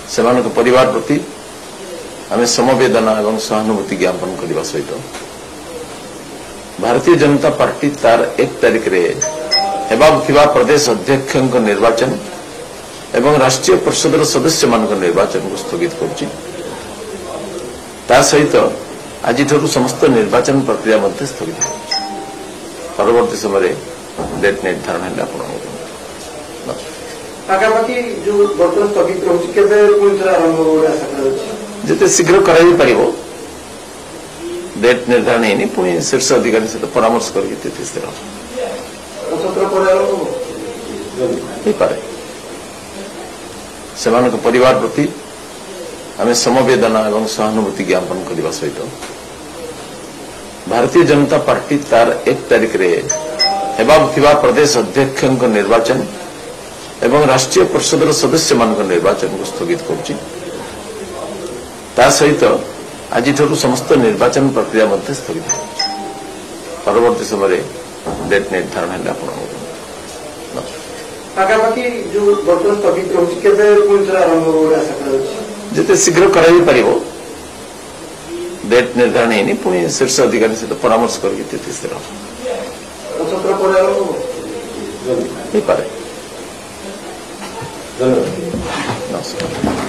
सेमानक परिवार प्रति आम समवेदना और सहानुभूति ज्ञापन करने सहित भारतीय जनता पार्टी तार 1 तारिख रे हेबाक प्रदेश अध्यक्ष निर्वाचन एवं राष्ट्रीय परिषद सदस्य मान निर्वाचन को स्थगित कर सहित आज समस्त निर्वाचन प्रक्रिया स्थगित परवर्ती समय डेट निर्धारण है जिते शीघ्र कर डेट निर्धारण है पुणी शीर्ष अधिकारी सहित परामर्श करके स्थिर सेमानक परिवार प्रति आम समवेदना और सहानुभूति ज्ञापन करने सहित भारतीय जनता पार्टी तार 1 तारिख रे हेबाक प्रदेश अध्यक्ष निर्वाचन एवं राष्ट्रीय परिषद सदस्य मान निर्वाचन को स्थगित कर सहित आज समस्त निर्वाचन प्रक्रिया स्थगित परवर्ती समय डेट निर्धारण है जिते शीघ्र कर डेट निर्धारण है पुणी शीर्ष अधिकारी सहित परामर्श करके स्थिर नमस्कार।